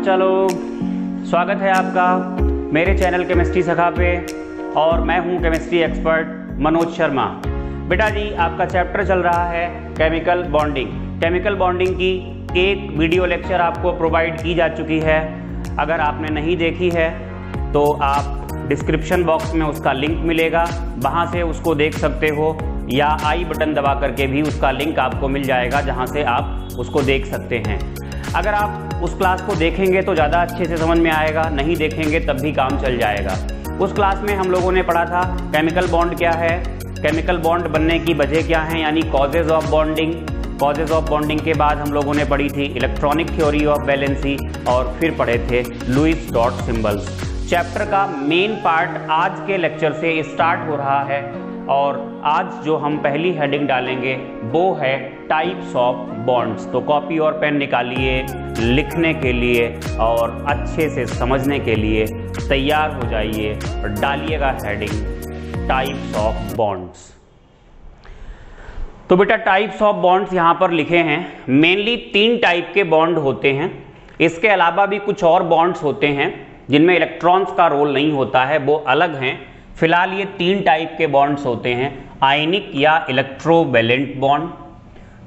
बच्चा लोग, स्वागत है आपका मेरे चैनल केमिस्ट्री सखा पे और मैं हूं केमिस्ट्री एक्सपर्ट मनोज शर्मा। बेटा जी, आपका चैप्टर चल रहा है केमिकल बॉन्डिंग। केमिकल बॉन्डिंग की एक वीडियो लेक्चर आपको प्रोवाइड की जा चुकी है। अगर आपने नहीं देखी है तो आप डिस्क्रिप्शन बॉक्स में उसका लिंक मिलेगा, वहाँ से उसको देख सकते हो, या आई बटन दबा करके भी उसका लिंक आपको मिल जाएगा जहाँ से आप उसको देख सकते हैं। अगर आप उस क्लास को देखेंगे तो ज़्यादा अच्छे से समझ में आएगा, नहीं देखेंगे तब भी काम चल जाएगा। उस क्लास में हम लोगों ने पढ़ा था केमिकल बॉन्ड क्या है, केमिकल बॉन्ड बनने की वजह क्या है, यानी causes of bonding. Causes of bonding के बाद हम लोगों ने पढ़ी थी इलेक्ट्रॉनिक थ्योरी ऑफ वैलेंसी और फिर पढ़े थे लुईस डॉट सिंबल्स। चैप्टर का मेन पार्ट आज के लेक्चर से स्टार्ट हो रहा है और आज जो हम पहली हेडिंग डालेंगे वो है टाइप्स ऑफ बॉन्ड्स। तो कॉपी और पेन निकालिए, लिखने के लिए और अच्छे से समझने के लिए तैयार हो जाइए और डालिएगा हेडिंग टाइप्स ऑफ बॉन्ड्स। तो बेटा टाइप्स ऑफ बॉन्ड्स यहाँ पर लिखे हैं। मेनली 3 टाइप के बॉन्ड होते हैं। इसके अलावा भी कुछ और बॉन्ड्स होते हैं जिनमें इलेक्ट्रॉन्स का रोल नहीं होता है, वो अलग हैं। फिलहाल ये 3 टाइप के बॉन्ड्स होते हैं, आयनिक या इलेक्ट्रोवैलेंट बॉन्ड,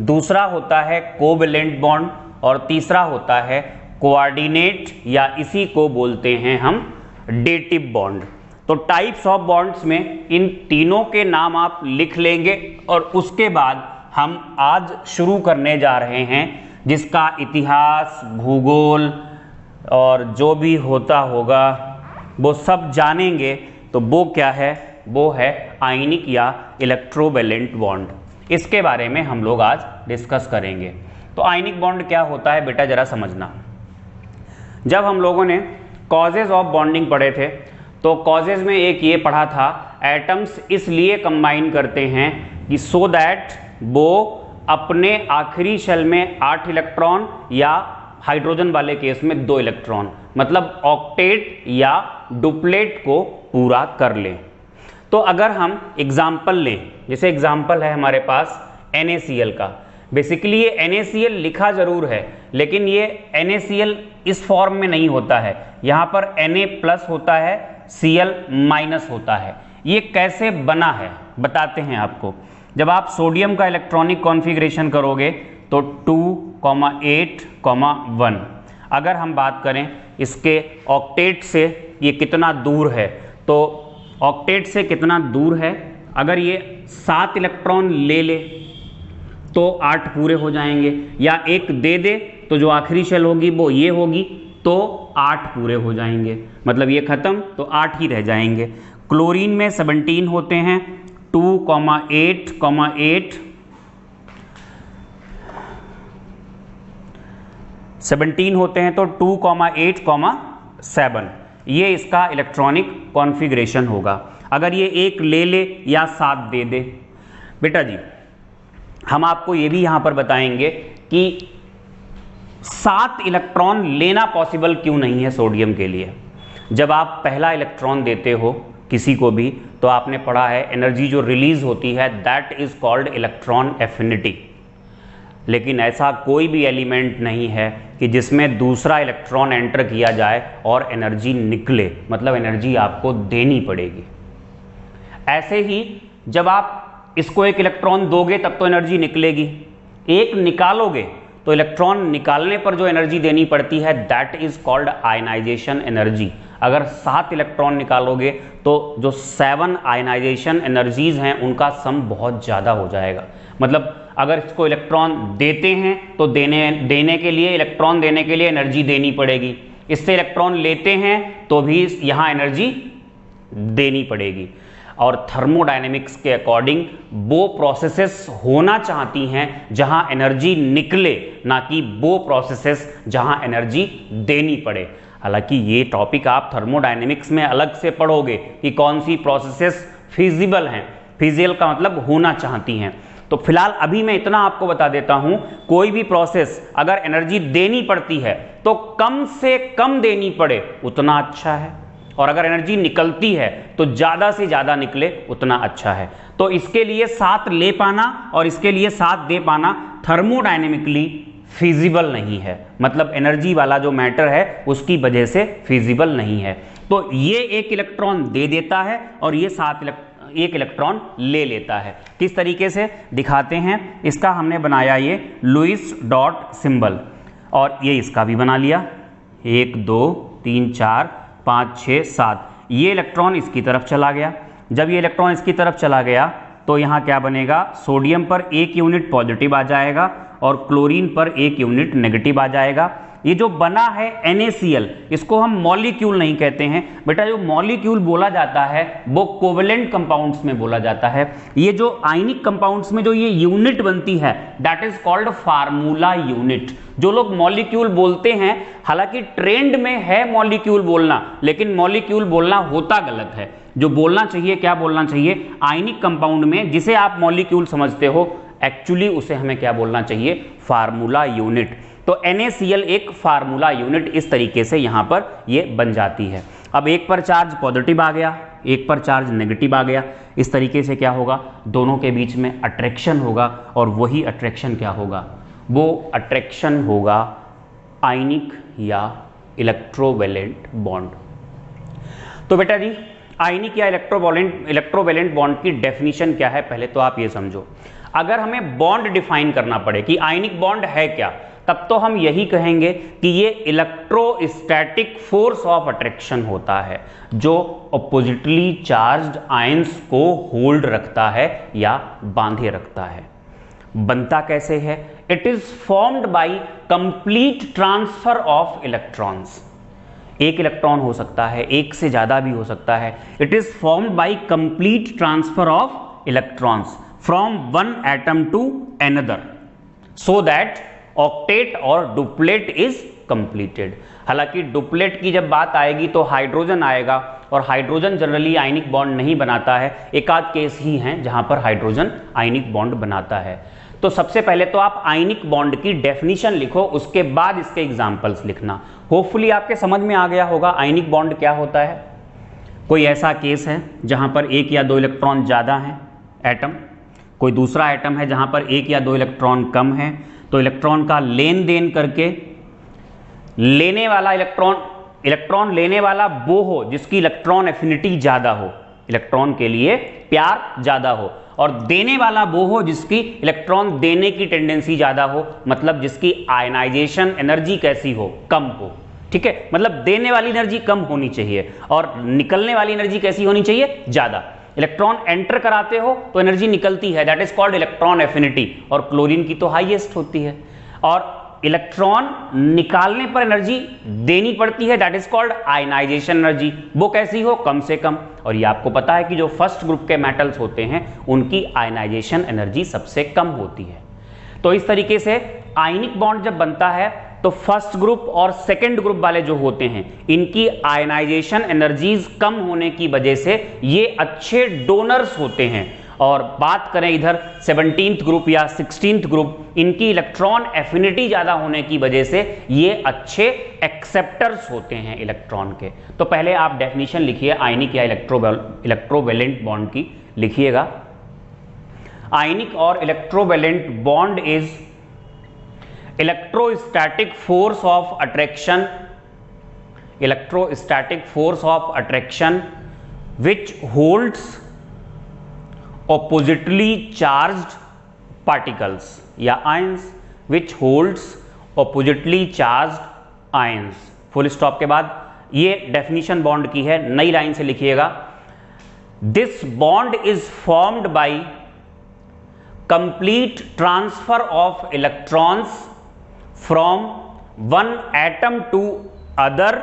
दूसरा होता है कोवैलेंट बॉन्ड और तीसरा होता है कोऑर्डिनेट या इसी को बोलते हैं हम डेटिव बॉन्ड। तो टाइप्स ऑफ बॉन्ड्स में इन तीनों के नाम आप लिख लेंगे और उसके बाद हम आज शुरू करने जा रहे हैं जिसका इतिहास, भूगोल और जो भी होता होगा वो सब जानेंगे। तो वो क्या है? वो है आयनिक या इलेक्ट्रोवैलेंट बॉन्ड। इसके बारे में हम लोग आज डिस्कस करेंगे। तो आयनिक बॉन्ड क्या होता है बेटा, जरा समझना। जब हम लोगों ने कॉजेज ऑफ बॉन्डिंग पढ़े थे तो कॉजेज में एक ये पढ़ा था, एटम्स इसलिए कंबाइन करते हैं कि सो दैट वो अपने आखिरी शेल में 8 इलेक्ट्रॉन या हाइड्रोजन वाले केस में 2 इलेक्ट्रॉन, मतलब ऑक्टेट या डुप्लेट को पूरा कर लें। तो अगर हम एग्जाम्पल लें, जैसे एग्जाम्पल है हमारे पास NaCl का। बेसिकली ये NaCl लिखा जरूर है लेकिन ये NaCl इस फॉर्म में नहीं होता है। यहाँ पर Na+ होता है, Cl- होता है। ये कैसे बना है बताते हैं आपको। जब आप सोडियम का इलेक्ट्रॉनिक कॉन्फ़िगरेशन करोगे तो 2,8,1। अगर हम बात करें इसके ऑक्टेट से ये कितना दूर है, तो ऑक्टेट से कितना दूर है, अगर ये 7 इलेक्ट्रॉन ले ले तो 8 पूरे हो जाएंगे, या एक दे दे तो जो आखिरी शेल होगी वो ये होगी तो 8 पूरे हो जाएंगे, मतलब ये खत्म तो 8 ही रह जाएंगे। क्लोरीन में 17 होते हैं, 2,8,8 17 होते हैं तो 2,8,7 ये इसका इलेक्ट्रॉनिक कॉन्फ़िगरेशन होगा। अगर ये एक ले ले या 7 दे दे। बेटा जी, हम आपको ये भी यहाँ पर बताएंगे कि 7 इलेक्ट्रॉन लेना पॉसिबल क्यों नहीं है सोडियम के लिए। जब आप पहला इलेक्ट्रॉन देते हो किसी को भी तो आपने पढ़ा है एनर्जी जो रिलीज होती है that is called electron affinity. लेकिन ऐसा कोई भी एलिमेंट नहीं है कि जिसमें दूसरा इलेक्ट्रॉन एंटर किया जाए और एनर्जी निकले, मतलब एनर्जी आपको देनी पड़ेगी। ऐसे ही जब आप इसको एक इलेक्ट्रॉन दोगे तब तो एनर्जी निकलेगी, एक निकालोगे तो इलेक्ट्रॉन निकालने पर जो एनर्जी देनी पड़ती है that is called ionization energy. अगर 7 इलेक्ट्रॉन निकालोगे तो जो 7 आयनाइजेशन एनर्जीज हैं उनका सम बहुत ज़्यादा हो जाएगा। मतलब अगर इसको इलेक्ट्रॉन देते हैं तो देने के लिए, इलेक्ट्रॉन देने के लिए एनर्जी देनी पड़ेगी। इससे इलेक्ट्रॉन लेते हैं तो भी यहाँ एनर्जी देनी पड़ेगी। और थर्मोडायनेमिक्स के अकॉर्डिंग वो प्रोसेसेस होना चाहती हैं जहां एनर्जी निकले, ना कि वो प्रोसेसेस जहां एनर्जी देनी पड़े। हालांकि ये टॉपिक आप थर्मोडायनेमिक्स में अलग से पढ़ोगे कि कौन सी प्रोसेसेस फिजिबल हैं। फिजिबल का मतलब होना चाहती हैं। तो फिलहाल अभी मैं इतना आपको बता देता हूं, कोई भी प्रोसेस अगर एनर्जी देनी पड़ती है तो कम से कम देनी पड़े उतना अच्छा है, और अगर एनर्जी निकलती है तो ज़्यादा से ज़्यादा निकले उतना अच्छा है। तो इसके लिए 7 ले पाना और इसके लिए 7 दे पाना थर्मोडायनेमिकली फिजिबल नहीं है, मतलब एनर्जी वाला जो मैटर है उसकी वजह से फिजिबल नहीं है। तो ये एक इलेक्ट्रॉन दे देता है और ये एक इलेक्ट्रॉन ले लेता है। किस तरीके से दिखाते हैं, इसका हमने बनाया ये लुईस डॉट सिंबल, और ये इसका भी बना लिया, 1 2 3 4 5 6 7। ये इलेक्ट्रॉन इसकी तरफ चला गया। जब ये इलेक्ट्रॉन इसकी तरफ चला गया तो यहाँ क्या बनेगा, सोडियम पर 1 यूनिट पॉजिटिव आ जाएगा और क्लोरीन पर 1 यूनिट नेगेटिव आ जाएगा। ये जो बना है NaCl, इसको हम मॉलिक्यूल नहीं कहते हैं बेटा। जो मॉलिक्यूल बोला जाता है वो कोवेलेंट कंपाउंड्स में बोला जाता है। ये जो आयनिक कंपाउंड्स में जो ये यूनिट बनती है that is called formula unit. जो लोग मॉलिक्यूल बोलते हैं, हालांकि ट्रेंड में है मॉलिक्यूल बोलना, लेकिन मॉलिक्यूल बोलना होता गलत है। जो बोलना चाहिए, क्या बोलना चाहिए, आयनिक कंपाउंड में जिसे आप मॉलिक्यूल समझते हो, एक्चुअली उसे हमें क्या बोलना चाहिए, फार्मूला यूनिट। तो NaCl एक फार्मूला यूनिट इस तरीके से यहां पर ये बन जाती है। अब एक पर चार्ज पॉजिटिव आ गया, एक पर चार्ज नेगेटिव आ गया। इस तरीके से क्या होगा, दोनों के बीच में अट्रैक्शन होगा, और वही अट्रैक्शन क्या होगा, वो अट्रैक्शन होगा आयनिक या इलेक्ट्रोवैलेंट बॉन्ड। तो बेटा जी, आयनिक या इलेक्ट्रोवैलेंट बॉन्ड की डेफिनेशन क्या है, पहले तो आप ये समझो। अगर हमें बॉन्ड डिफाइन करना पड़े कि आयनिक बॉन्ड है क्या, तब तो हम यही कहेंगे कि ये इलेक्ट्रोस्टैटिक फोर्स ऑफ अट्रैक्शन होता है जो अपोजिटली चार्ज्ड आयंस को होल्ड रखता है या बांधे रखता है। बनता कैसे है, it is formed by complete transfer of electrons. एक इलेक्ट्रॉन हो सकता है, एक से ज्यादा भी हो सकता है। It is formed by complete transfer of electrons from one atom to another so that octet और डुप्लेट इज कंप्लीटेड। हालांकि डुप्लेट की जब बात आएगी तो हाइड्रोजन आएगा, और हाइड्रोजन जनरली आयनिक बॉन्ड नहीं बनाता है। एक आध केस ही हैं जहां पर हाइड्रोजन आयनिक बॉन्ड बनाता है। तो सबसे पहले तो आप आयनिक बॉन्ड की डेफिनेशन लिखो, उसके बाद इसके एग्जांपल्स लिखना। होपफुली आपके समझ में आ गया होगा आयनिक बॉन्ड क्या होता है। कोई ऐसा केस है जहां पर 1 या 2 इलेक्ट्रॉन ज्यादा हैं एटम, कोई दूसरा एटम है जहां पर 1 या 2 इलेक्ट्रॉन कम है, तो इलेक्ट्रॉन का लेन देन करके लेने वाला इलेक्ट्रॉन लेने वाला वो हो जिसकी इलेक्ट्रॉन एफिनिटी ज्यादा हो, इलेक्ट्रॉन के लिए प्यार ज्यादा हो, और देने वाला वो हो जिसकी इलेक्ट्रॉन देने की टेंडेंसी ज्यादा हो, मतलब जिसकी आयनाइजेशन एनर्जी कैसी हो, कम हो। ठीक है, मतलब देने वाली एनर्जी कम होनी चाहिए और निकलने वाली एनर्जी कैसी होनी चाहिए, ज्यादा। इलेक्ट्रॉन एंटर कराते हो तो एनर्जी निकलती है, that is called electron affinity, और क्लोरीन की तो हाईएस्ट होती है। और इलेक्ट्रॉन निकालने पर एनर्जी देनी पड़ती है, that is called ionization energy, वो कैसी हो, कम से कम। और ये आपको पता है कि जो फर्स्ट ग्रुप के मेटल्स होते हैं उनकी आयनाइजेशन एनर्जी सबसे कम होती है। तो इस तरीके से आयनिक बॉन्ड जब बनता है तो फर्स्ट ग्रुप और सेकेंड ग्रुप वाले जो होते हैं इनकी आयनाइजेशन एनर्जीज कम होने की वजह से ये अच्छे डोनर्स होते हैं। और बात करें इधर 17th ग्रुप या 16th ग्रुप, इनकी इलेक्ट्रॉन एफिनिटी ज्यादा होने की वजह से ये अच्छे एक्सेप्टर्स होते हैं इलेक्ट्रॉन के। तो पहले आप डेफिनेशन लिखिए आयनिक या इलेक्ट्रोवैलेंट बॉन्ड की, लिखिएगा। आयनिक और electrovalent bond is electrostatic force of attraction which holds oppositely charged particles या ions, which holds oppositely charged ions। Full stop के बाद ये डेफिनेशन बॉन्ड की है, नई लाइन से लिखिएगा। This bond is formed by complete transfer of electrons from one atom to other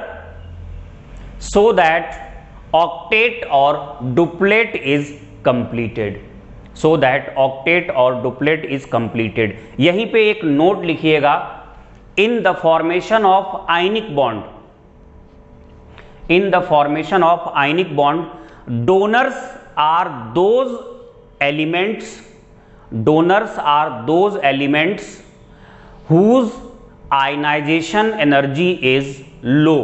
so that octet or duplet is completed, यहीं पे एक नोट लिखिएगा, in the formation of ionic bond donors are those elements whose ionization energy is low,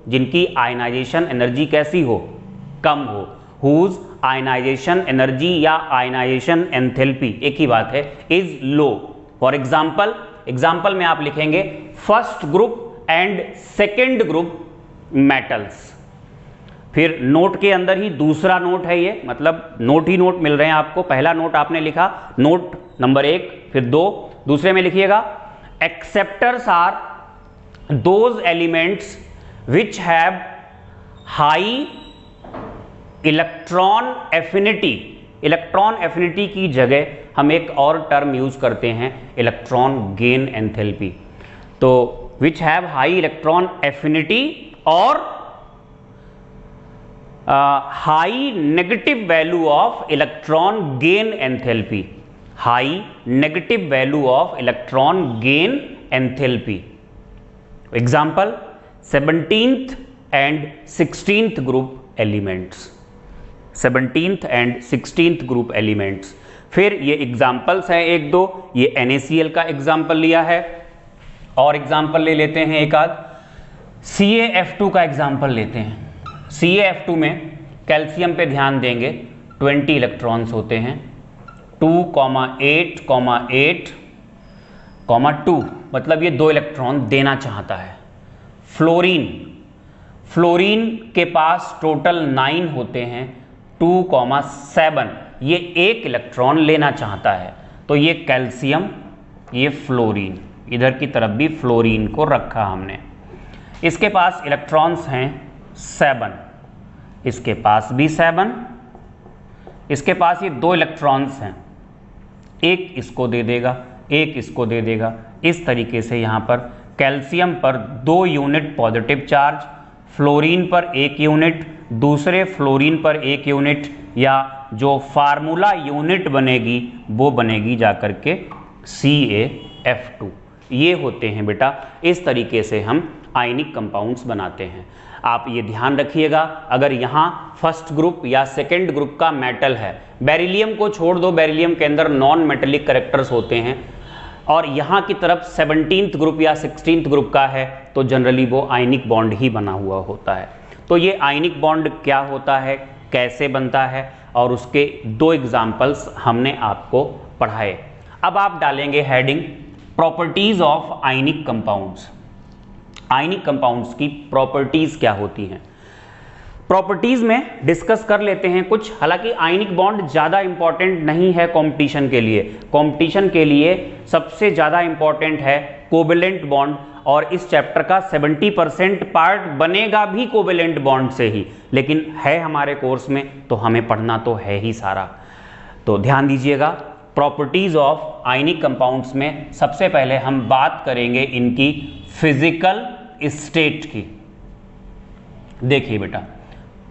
जिनकी ionization energy कैसी हो, कम हो। Whose ionization energy या आयनाइजेशन एंथैल्पी एक ही बात है, is low. For example example में आप लिखेंगे first group and second group metals. फिर नोट के अंदर ही दूसरा नोट है ये, मतलब नोट ही नोट मिल रहे हैं आपको। पहला नोट आपने लिखा नोट नंबर 1, फिर 2, दूसरे में लिखिएगा acceptors are those elements which have high electron affinity. Electron affinity की जगह हम एक और टर्म यूज करते हैं इलेक्ट्रॉन गेन एंथैल्पी। तो which have high electron affinity और high negative value of electron gain enthalpy. High negative value of electron gain enthalpy. Example 17th and 16th group elements. 17th and 16th group elements. फिर ये examples हैं एक दो, ये NaCl का example लिया है, और एग्जाम्पल ले लेते हैं एक आध। CaF2 का एग्जाम्पल लेते हैं। CaF2 में कैल्शियम पे ध्यान देंगे, 20 इलेक्ट्रॉन्स होते हैं, 2,8, 8, 2, मतलब ये 2 इलेक्ट्रॉन देना चाहता है। फ्लोरीन के पास टोटल 9 होते हैं, 2,7, ये 1 इलेक्ट्रॉन लेना चाहता है। तो ये कैल्शियम, ये फ्लोरीन, इधर की तरफ भी फ्लोरीन को रखा हमने। इसके पास इलेक्ट्रॉन्स हैं 7, इसके पास भी 7, इसके पास ये 2 इलेक्ट्रॉन्स हैं, एक इसको दे देगा, एक इसको दे देगा। इस तरीके से यहाँ पर कैल्शियम पर 2 यूनिट पॉजिटिव चार्ज, फ्लोरीन पर 1 यूनिट, दूसरे फ्लोरीन पर 1 यूनिट, या जो फार्मूला यूनिट बनेगी वो बनेगी जाकर के CaF2। ये होते हैं बेटा, इस तरीके से हम आयनिक कंपाउंड्स बनाते हैं। आप ये ध्यान रखिएगा, अगर यहाँ फर्स्ट ग्रुप या सेकेंड ग्रुप का मेटल है, बेरिलियम को छोड़ दो, बेरिलियम के अंदर नॉन मेटेलिक कैरेक्टर्स होते हैं, और यहाँ की तरफ 17th ग्रुप या 16th ग्रुप का है, तो जनरली वो आयनिक बॉन्ड ही बना हुआ होता है। तो ये आयनिक बॉन्ड क्या होता है, कैसे बनता है, और उसके 2 एग्जाम्पल्स हमने आपको पढ़ाए। अब आप डालेंगे heading properties of ionic compounds. Ionic compounds की प्रॉपर्टीज क्या होती हैं, प्रॉपर्टीज में डिस्कस कर लेते हैं कुछ। हालांकि आयनिक बॉन्ड ज़्यादा इंपॉर्टेंट नहीं है कंपटीशन के लिए। कंपटीशन के लिए सबसे ज़्यादा इंपॉर्टेंट है कोवेलेंट बॉन्ड, और इस चैप्टर का 70% पार्ट बनेगा भी कोवेलेंट बॉन्ड से ही, लेकिन है हमारे कोर्स में तो हमें पढ़ना तो है ही सारा। तो ध्यान दीजिएगा, प्रॉपर्टीज ऑफ आयनिक कंपाउंड्स में सबसे पहले हम बात करेंगे इनकी फिजिकल स्टेट की। देखिए बेटा,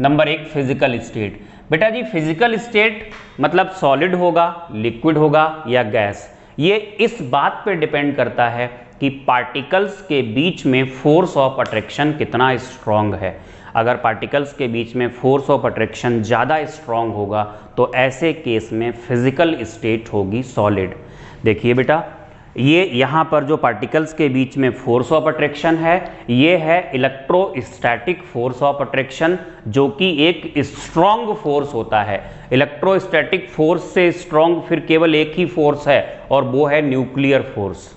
नंबर 1 फिजिकल स्टेट। बेटा जी फिजिकल स्टेट मतलब सॉलिड होगा, लिक्विड होगा या गैस, ये इस बात पे डिपेंड करता है कि पार्टिकल्स के बीच में फोर्स ऑफ अट्रैक्शन कितना स्ट्रांग है। अगर पार्टिकल्स के बीच में फोर्स ऑफ अट्रैक्शन ज़्यादा स्ट्रांग होगा तो ऐसे केस में फिजिकल स्टेट होगी सॉलिड। देखिए बेटा, ये यहाँ पर जो पार्टिकल्स के बीच में फोर्स ऑफ अट्रैक्शन है, ये है इलेक्ट्रोस्टैटिक फोर्स ऑफ अट्रैक्शन, जो कि एक स्ट्रॉन्ग फोर्स होता है। इलेक्ट्रोस्टैटिक फोर्स से स्ट्रॉन्ग फिर केवल एक ही फोर्स है, और वो है न्यूक्लियर फोर्स।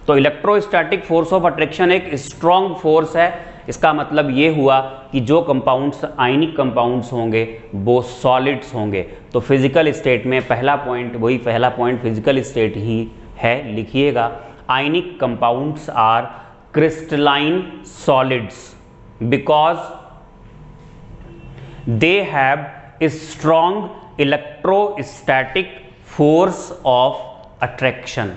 तो इलेक्ट्रोस्टैटिक फोर्स ऑफ अट्रैक्शन एक स्ट्रॉन्ग फोर्स है। इसका मतलब ये हुआ कि जो कंपाउंड्स आयनिक कंपाउंड्स होंगे वो सॉलिड्स होंगे। तो फिजिकल स्टेट में पहला पॉइंट फिजिकल स्टेट ही है, लिखिएगा ionic compounds are crystalline solids because they have strong electrostatic force of attraction.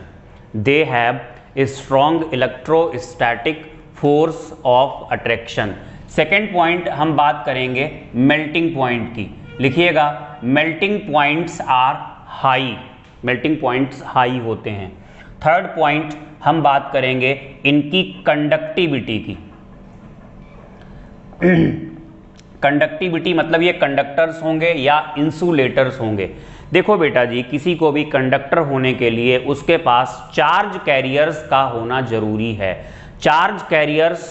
They have strong electrostatic force of attraction. Second point हम बात करेंगे मेल्टिंग पॉइंट की, लिखिएगा melting points are high, melting points high होते हैं। Third point हम बात करेंगे इनकी कंडक्टिविटी की। कंडक्टिविटी मतलब ये कंडक्टर्स होंगे या इंसुलेटर्स होंगे। देखो बेटा जी, किसी को भी कंडक्टर होने के लिए उसके पास चार्ज कैरियर्स का होना जरूरी है। चार्ज कैरियर्स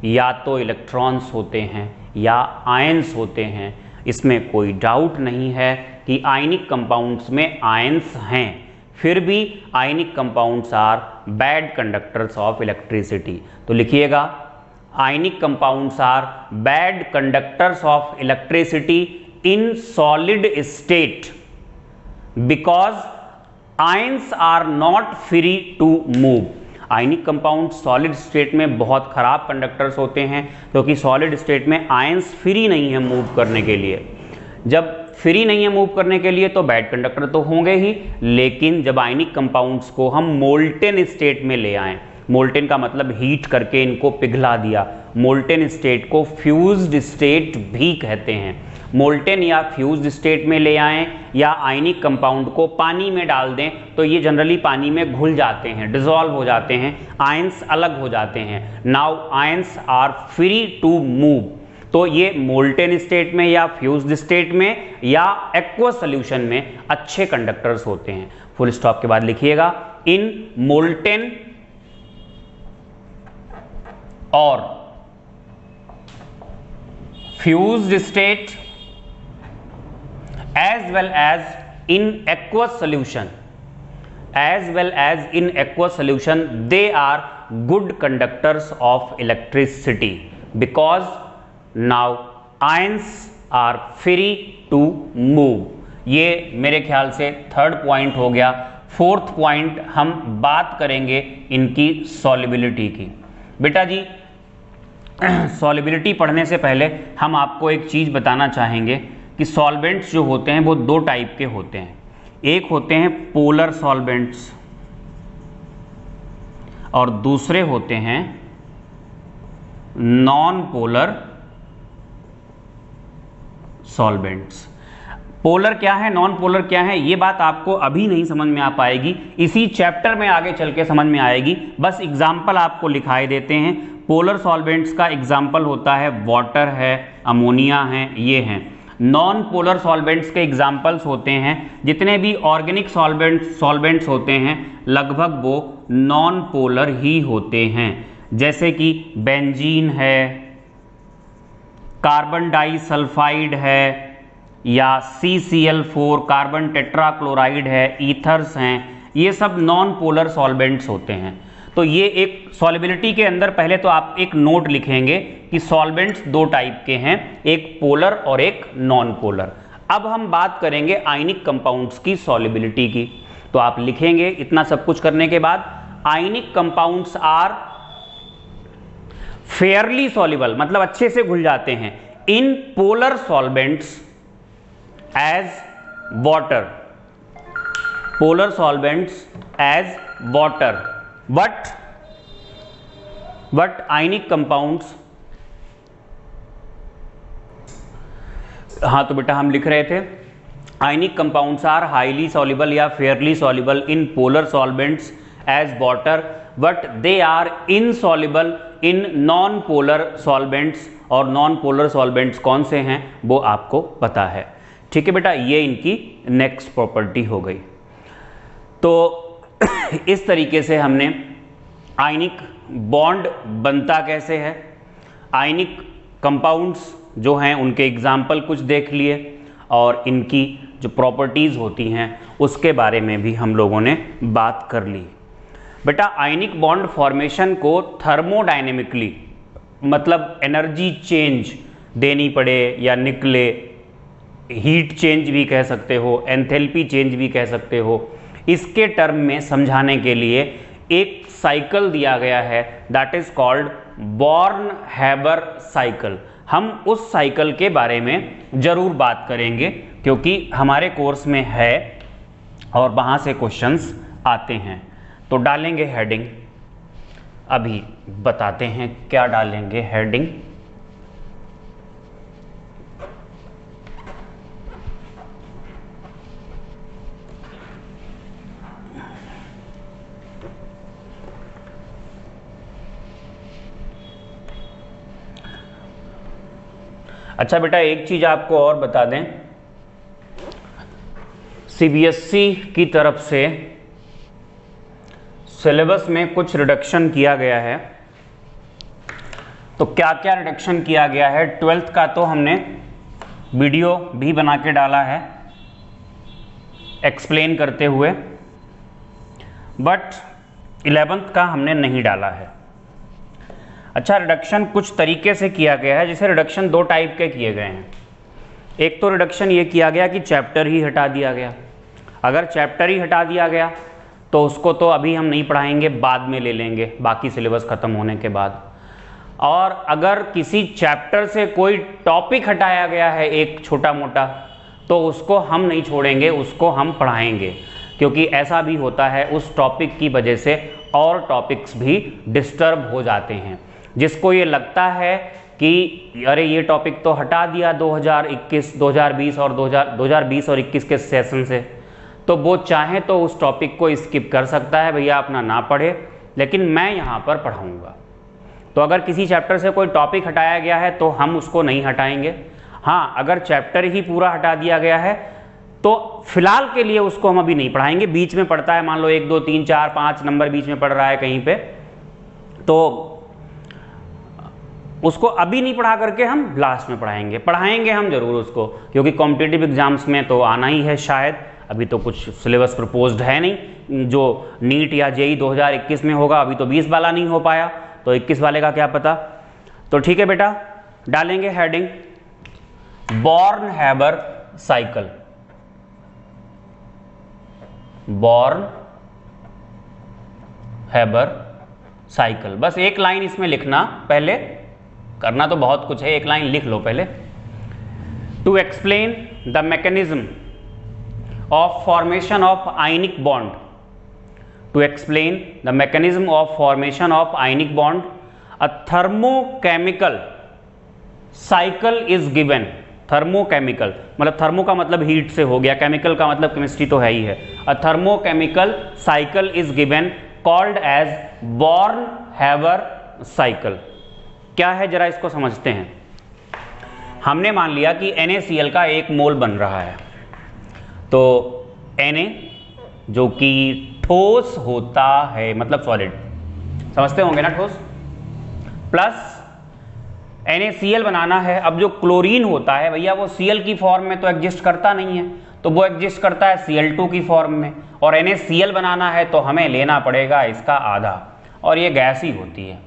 या तो इलेक्ट्रॉन्स होते हैं या आयंस होते हैं, इसमें कोई डाउट नहीं है कि आयनिक कंपाउंड्स में आयंस हैं, फिर भी ionic compounds are bad conductors of electricity. तो लिखिएगा, ionic compounds are bad conductors of electricity in solid state because ions are not free to move. Ionic compound solid state में बहुत खराब conductors होते हैं क्योंकि सॉलिड स्टेट में ions free नहीं है मूव करने के लिए। जब फ्री नहीं है मूव करने के लिए तो बैड कंडक्टर तो होंगे ही, लेकिन जब आयनिक कंपाउंड्स को हम मोल्टेन स्टेट में ले आएं, मोल्टेन का मतलब हीट करके इनको पिघला दिया, मोल्टेन स्टेट को फ्यूज्ड स्टेट भी कहते हैं। मोल्टेन या फ्यूज्ड स्टेट में ले आएं या आयनिक कंपाउंड को पानी में डाल दें तो ये जनरली पानी में घुल जाते हैं, डिसॉल्व हो जाते हैं, आयंस अलग हो जाते हैं। Now ions are free to move. तो ये मोल्टेन स्टेट में या फ्यूज्ड स्टेट में या एक्वस सॉल्यूशन में अच्छे कंडक्टर्स होते हैं। फुल स्टॉप के बाद लिखिएगा, इन मोल्टेन और fused state as well as in aqueous solution, they are good conductors of electricity because now ions are free to move। ये मेरे ख्याल से थर्ड पॉइंट हो गया। फोर्थ पॉइंट हम बात करेंगे इनकी सॉल्युबिलिटी की। बेटा जी, सॉल्युबिलिटी पढ़ने से पहले हम आपको एक चीज़ बताना चाहेंगे कि सॉल्वेंट्स जो होते हैं वो दो टाइप के होते हैं। एक होते हैं पोलर सॉल्वेंट्स और दूसरे होते हैं नॉन पोलर सॉल्वेंट्स। पोलर क्या है, नॉन पोलर क्या है, ये बात आपको अभी नहीं समझ में आ पाएगी, इसी चैप्टर में आगे चल के समझ में आएगी। बस एग्जाम्पल आपको लिखाई देते हैं। पोलर सॉल्वेंट्स का एग्जाम्पल होता है वाटर है, अमोनिया है, ये हैं। नॉन पोलर सॉल्वेंट्स के एग्जाम्पल्स होते हैं जितने भी ऑर्गेनिक सॉल्वेंट्स होते हैं लगभग वो नॉन पोलर ही होते हैं, जैसे कि बेंजीन है, कार्बन डाइसल्फाइड है, या CCl4 कार्बन टेट्राक्लोराइड है, ईथर्स हैं, ये सब नॉन पोलर सॉल्वेंट्स होते हैं। तो ये एक सॉल्युबिलिटी के अंदर पहले तो आप एक नोट लिखेंगे कि सॉल्वेंट्स दो टाइप के हैं, एक पोलर और एक नॉन पोलर। अब हम बात करेंगे आयनिक कंपाउंड्स की सॉल्युबिलिटी की। तो आप लिखेंगे इतना सब कुछ करने के बाद, ionic compounds are fairly soluble, मतलब अच्छे से घुल जाते हैं, in polar solvents as water, polar solvents as water, but ionic compounds, हाँ तो बेटा हम लिख रहे थे ionic compounds are highly soluble या fairly soluble in polar solvents as water, but they are insoluble in non polar solvents. और non polar solvents कौन से हैं वो आपको पता है। ठीक है बेटा, ये इनकी नेक्स्ट प्रॉपर्टी हो गई। तो इस तरीके से हमने आयनिक बॉन्ड बनता कैसे है, आयनिक कंपाउंड्स जो हैं उनके एग्जाम्पल कुछ देख लिए और इनकी जो प्रॉपर्टीज़ होती हैं उसके बारे में भी हम लोगों ने बात कर ली। बेटा आयनिक बॉन्ड फॉर्मेशन को थर्मोडायनेमिकली, मतलब एनर्जी चेंज देनी पड़े या निकले, हीट चेंज भी कह सकते हो, एंथैल्पी चेंज भी कह सकते हो, इसके टर्म में समझाने के लिए एक साइकिल दिया गया है, that is called born-Haber cycle. हम उस साइकिल के बारे में जरूर बात करेंगे क्योंकि हमारे कोर्स में है और वहाँ से क्वेश्चंस आते हैं। तो डालेंगे हेडिंग, अभी बताते हैं क्या डालेंगे हेडिंग। अच्छा बेटा, एक चीज आपको और बता दें, CBSE की तरफ से सिलेबस में कुछ रिडक्शन किया गया है। तो क्या क्या रिडक्शन किया गया है, 12th का तो हमने वीडियो भी बना के डाला है एक्सप्लेन करते हुए, बट 11th का हमने नहीं डाला है। अच्छा, रिडक्शन कुछ तरीके से किया गया है, जैसे रिडक्शन दो टाइप के किए गए हैं। एक तो रिडक्शन ये किया गया कि चैप्टर ही हटा दिया गया। अगर चैप्टर ही हटा दिया गया तो उसको तो अभी हम नहीं पढ़ाएंगे, बाद में ले लेंगे बाकी सिलेबस ख़त्म होने के बाद। और अगर किसी चैप्टर से कोई टॉपिक हटाया गया है एक छोटा मोटा, तो उसको हम नहीं छोड़ेंगे, उसको हम पढ़ाएंगे, क्योंकि ऐसा भी होता है उस टॉपिक की वजह से और टॉपिक्स भी डिस्टर्ब हो जाते हैं। जिसको ये लगता है कि अरे ये टॉपिक तो हटा दिया 2021, 2020 और 2020 और 21 के सेशन से, तो वो चाहे तो उस टॉपिक को स्किप कर सकता है, भैया अपना ना पढ़े, लेकिन मैं यहाँ पर पढ़ाऊँगा। तो अगर किसी चैप्टर से कोई टॉपिक हटाया गया है तो हम उसको नहीं हटाएंगे। हाँ, अगर चैप्टर ही पूरा हटा दिया गया है तो फिलहाल के लिए उसको हम अभी नहीं पढ़ाएंगे। बीच में पढ़ता है, मान लो 1 2 3 4 5 नंबर बीच में पढ़ रहा है कहीं पे, तो उसको अभी नहीं पढ़ा करके हम लास्ट में पढ़ाएंगे हम जरूर उसको, क्योंकि कॉम्पिटिटिव एग्जाम्स में तो आना ही है शायद। अभी तो कुछ सिलेबस प्रपोज्ड है नहीं, जो नीट या जेई 2021 में होगा, अभी तो 20 वाला नहीं हो पाया, तो 21 वाले का क्या पता। तो ठीक है बेटा, डालेंगे heading born Haber cycle. Born Haber cycle, बस एक लाइन इसमें लिखना, पहले करना तो बहुत कुछ है, एक लाइन लिख लो पहले। To explain the mechanism of formation of ionic bond, to explain the mechanism of formation of ionic bond, a thermochemical cycle is given। Thermochemical मतलब थर्मो का मतलब हीट से हो गया, केमिकल का मतलब केमिस्ट्री तो है ही है। Uh thermochemical cycle is given called as Born Haber cycle. क्या है जरा इसको समझते हैं। हमने मान लिया कि NaCl का 1 मोल बन रहा है, तो Na जो कि ठोस होता है, मतलब सॉलिड, समझते होंगे ना, ठोस, प्लस NaCl बनाना है। अब जो क्लोरीन होता है भैया वो Cl की फॉर्म में तो एग्जिस्ट करता नहीं है, तो वो एग्जिस्ट करता है Cl2 की फॉर्म में, और NaCl बनाना है तो हमें लेना पड़ेगा इसका आधा, और ये गैस ही होती है।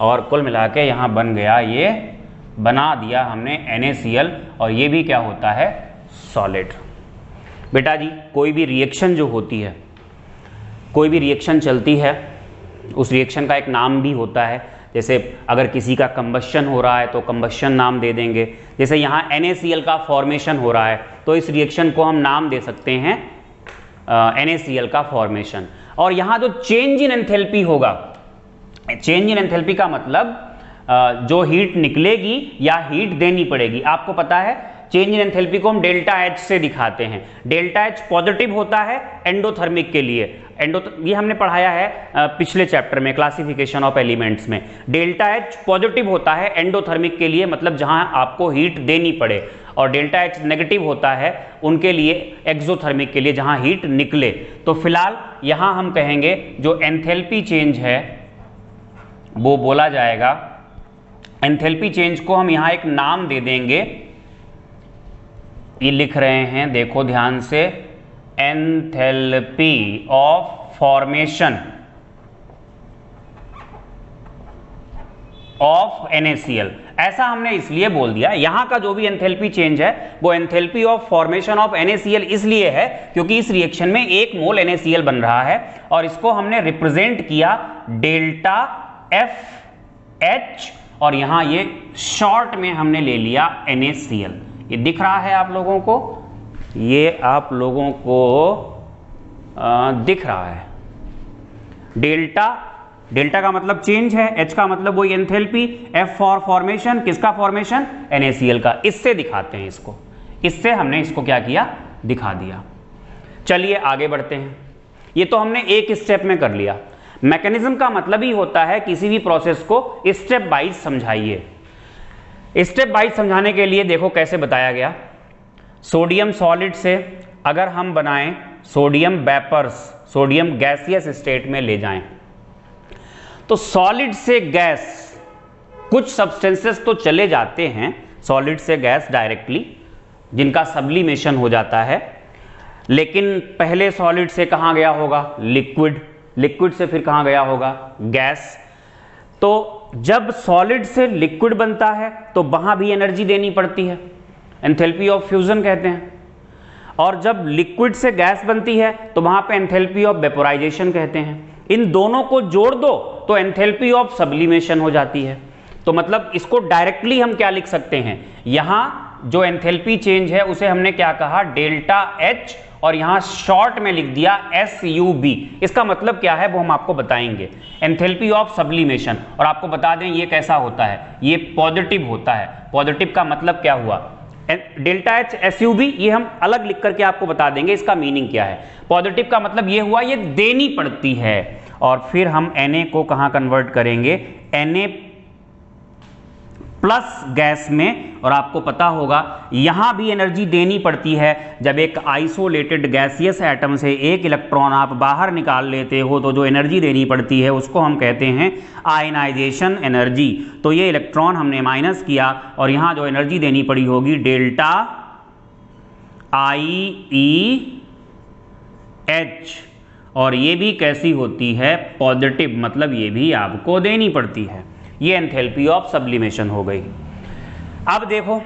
और कुल मिला के यहाँ बन गया, ये बना दिया हमने NaCl, और ये भी क्या होता है, सॉलिड। बेटा जी, कोई भी रिएक्शन जो होती है, कोई भी रिएक्शन चलती है, उस रिएक्शन का एक नाम भी होता है। जैसे अगर किसी का कंबशन हो रहा है तो कंबशन नाम दे देंगे। जैसे यहाँ NaCl का फॉर्मेशन हो रहा है तो इस रिएक्शन को हम नाम दे सकते हैं NaCl का फॉर्मेशन। और यहाँ जो चेंज इन एंथैल्पी होगा, चेंज इन एंथैल्पी का मतलब जो हीट निकलेगी या हीट देनी पड़ेगी। आपको पता है चेंज इन एंथैल्पी को हम डेल्टा H से दिखाते हैं। डेल्टा H पॉजिटिव होता है एंडोथर्मिक के लिए, ये हमने पढ़ाया है पिछले चैप्टर में क्लासिफिकेशन ऑफ एलिमेंट्स में। डेल्टा H पॉजिटिव होता है एंडोथर्मिक के लिए, मतलब जहां आपको हीट देनी पड़े, और डेल्टा H नेगेटिव होता है उनके लिए, एक्सोथर्मिक के लिए, जहां हीट निकले। तो फिलहाल यहां हम कहेंगे जो एंथैल्पी चेंज है वो बोला जाएगा, एंथैल्पी चेंज को हम यहां एक नाम दे देंगे, ये लिख रहे हैं देखो ध्यान से, enthalpy of formation of NaCl। ऐसा हमने इसलिए बोल दिया, यहां का जो भी एंथैल्पी चेंज है वो enthalpy of formation of NaCl इसलिए है क्योंकि इस रिएक्शन में 1 मोल NaCl बन रहा है, और इसको हमने रिप्रेजेंट किया डेल्टा FH, और यहां ये शॉर्ट में हमने ले लिया NaCl। ये दिख रहा है आप लोगों को, ये आप लोगों को दिख रहा है। डेल्टा का मतलब चेंज है, H का मतलब वही एंथैल्पी, F फॉर फॉर्मेशन, किसका फॉर्मेशन, NaCl का। इससे दिखाते हैं इसको, इससे हमने इसको क्या किया, दिखा दिया। चलिए आगे बढ़ते हैं। ये तो हमने एक स्टेप में कर लिया। मैकेनिज्म का मतलब ही होता है किसी भी प्रोसेस को स्टेप वाइज समझाइए। स्टेप वाइज समझाने के लिए देखो कैसे बताया गया। सोडियम सॉलिड से अगर हम बनाएं sodium vapours, sodium gaseous state में ले जाएं, तो सॉलिड से गैस कुछ सब्सटेंसेस तो चले जाते हैं, सॉलिड से गैस डायरेक्टली, जिनका सब्लिमेशन हो जाता है, लेकिन पहले सॉलिड से कहां गया होगा, लिक्विड, लिक्विड से फिर कहां गया होगा, गैस। तो जब सॉलिड से लिक्विड बनता है तो वहां भी एनर्जी देनी पड़ती है, एंथैल्पी ऑफ फ्यूजन कहते हैं। और जब लिक्विड से गैस बनती है तो वहां पे एंथैल्पी ऑफ वेपोराइजेशन कहते हैं। इन दोनों को जोड़ दो तो एंथैल्पी ऑफ सब्लिमेशन हो जाती है। तो मतलब इसको डायरेक्टली हम क्या लिख सकते हैं, यहां जो एंथैल्पी चेंज है उसे हमने क्या कहा, डेल्टा एच, और यहां शॉर्ट में लिख दिया SUB। इसका मतलब क्या है वो हम आपको बताएंगे, एंथैल्पी ऑफ सब्लिमेशन। और आपको बता दें ये कैसा होता है, ये पॉजिटिव होता है। पॉजिटिव का मतलब क्या हुआ, डेल्टा एच SUB, ये हम अलग लिख करके आपको बता देंगे इसका मीनिंग क्या है। पॉजिटिव का मतलब ये हुआ ये देनी पड़ती है। और फिर हम Na को कहां कन्वर्ट करेंगे, Na प्लस गैस में। और आपको पता होगा यहां भी एनर्जी देनी पड़ती है। जब एक आइसोलेटेड गैसियस एटम से एक इलेक्ट्रॉन आप बाहर निकाल लेते हो तो जो एनर्जी देनी पड़ती है उसको हम कहते हैं आयनाइजेशन एनर्जी। तो ये इलेक्ट्रॉन हमने माइनस किया और यहां जो एनर्जी देनी पड़ी होगी डेल्टा IEH। और ये भी कैसी होती है, पॉजिटिव, मतलब ये भी आपको देनी पड़ती है। ये एंथैल्पी ऑफ सब्लिमेशन हो गई। अब देखो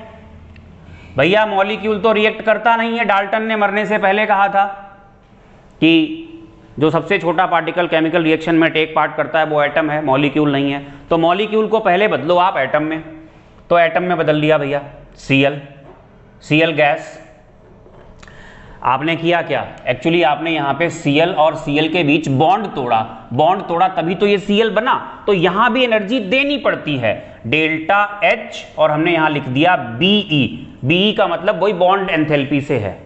भैया मॉलिक्यूल तो रिएक्ट करता नहीं है, डाल्टन ने मरने से पहले कहा था कि जो सबसे छोटा पार्टिकल केमिकल रिएक्शन में टेक पार्ट करता है वो एटम है, मॉलिक्यूल नहीं है। तो मॉलिक्यूल को पहले बदलो आप एटम में। तो एटम में बदल दिया भैया Cl गैस। आपने किया क्या, एक्चुअली आपने यहां पे Cl और Cl के बीच बॉन्ड तोड़ा तभी तो ये Cl बना। तो यहां भी एनर्जी देनी पड़ती है, डेल्टा H, और हमने यहां लिख दिया Be का मतलब वही बॉन्ड एंथैल्पी से है।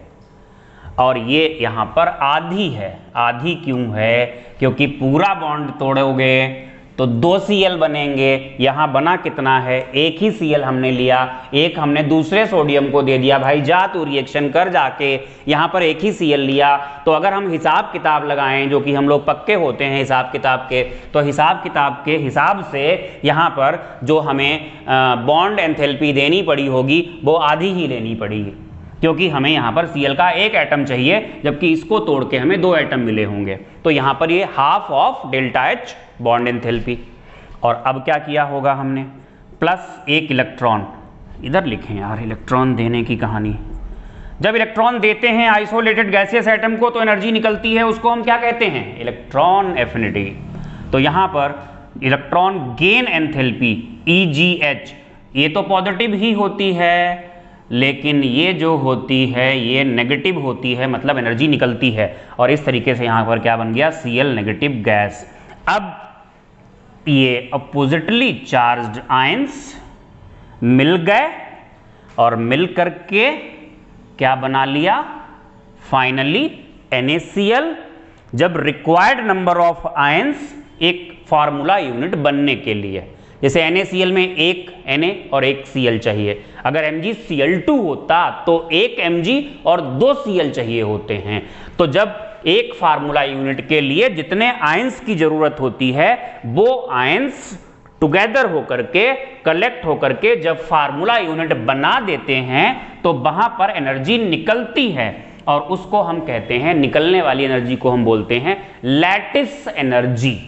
और ये यहां पर आधी है। आधी क्यों है, क्योंकि पूरा बॉन्ड तोड़ोगे तो 2 Cl बनेंगे। यहां बना कितना है, एक ही Cl हमने लिया, एक हमने दूसरे सोडियम को दे दिया, भाई जा तू रिएक्शन कर जाके। यहां पर एक ही Cl लिया। तो अगर हम हिसाब किताब लगाएं, जो कि हम लोग पक्के होते हैं हिसाब किताब के, तो हिसाब किताब के हिसाब से यहां पर जो हमें बॉन्ड एंथैल्पी देनी पड़ी होगी वो आधी ही लेनी पड़ेगी, क्योंकि हमें यहां पर Cl का एक एटम चाहिए, जबकि इसको तोड़ के हमें 2 एटम मिले होंगे। तो यहां पर ये half of delta H bond enthalpy. और अब क्या किया होगा हमने, प्लस एक इलेक्ट्रॉन, इधर लिखें यार इलेक्ट्रॉन देने की कहानी। जब इलेक्ट्रॉन देते हैं आइसोलेटेड गैसियस एटम को तो एनर्जी निकलती है, उसको हम क्या कहते हैं, इलेक्ट्रॉन एफिनिटी। तो यहां पर इलेक्ट्रॉन गेन एंथैल्पी EGH, ये तो पॉजिटिव ही होती है, लेकिन ये जो होती है ये नेगेटिव होती है, मतलब एनर्जी निकलती है। और इस तरीके से यहां पर क्या बन गया, Cl नेगेटिव गैस। अब ये अपोजिटली चार्ज्ड आयंस मिल गए और मिल करके क्या बना लिया, फाइनली NaCl। जब रिक्वायर्ड नंबर ऑफ आयंस एक फार्मूला यूनिट बनने के लिए, जैसे NaCl में एक Na और एक Cl चाहिए, अगर MgCl2 होता तो एक Mg और 2 Cl चाहिए होते हैं। तो जब एक फार्मूला यूनिट के लिए जितने आयंस की जरूरत होती है वो आयंस टुगेदर होकर के, कलेक्ट होकर के जब फार्मूला यूनिट बना देते हैं तो वहां पर एनर्जी निकलती है। और उसको हम कहते हैं, निकलने वाली एनर्जी को हम बोलते हैं lattice energy.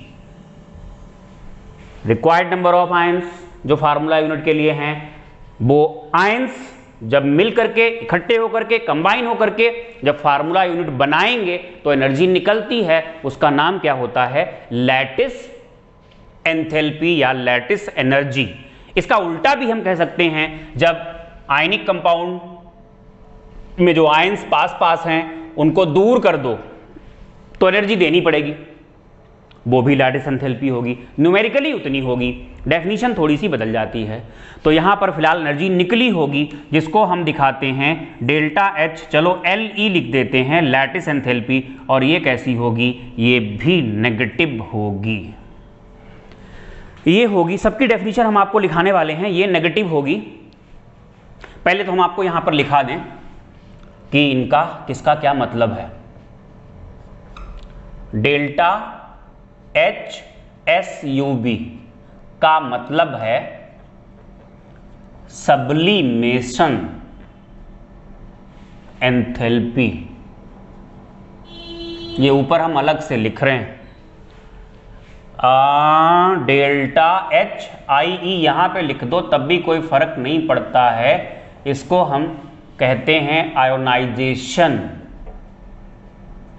Required number of ions जो फार्मूला यूनिट के लिए हैं, वो आयंस जब मिल करके, इकट्ठे होकर के, कंबाइन होकर के जब फार्मूला यूनिट बनाएंगे तो एनर्जी निकलती है। उसका नाम क्या होता है, लैटिस एंथैल्पी या लैटिस एनर्जी। इसका उल्टा भी हम कह सकते हैं, जब आयनिक कंपाउंड में जो आयंस पास हैं उनको दूर कर दो तो एनर्जी देनी पड़ेगी, वो भी लैटिस एंथैल्पी होगी, न्यूमेरिकली उतनी होगी, डेफिनेशन थोड़ी सी बदल जाती है। तो यहां पर फिलहाल एनर्जी निकली होगी, जिसको हम दिखाते हैं डेल्टा H, चलो Le लिख देते हैं, लैटिस एंथैल्पी। और ये कैसी होगी, ये भी नेगेटिव होगी। ये होगी, सबकी डेफिनेशन हम आपको लिखाने वाले हैं, ये नेगेटिव होगी। पहले तो हम आपको यहां पर लिखा दें कि इनका किसका क्या मतलब है। डेल्टा HSUB का मतलब है सब्लिमेशन एंथैल्पी। ये ऊपर हम अलग से लिख रहे हैं, डेल्टा एच आई ई यहां पे लिख दो तब भी कोई फर्क नहीं पड़ता है। इसको हम कहते हैं आयोनाइजेशन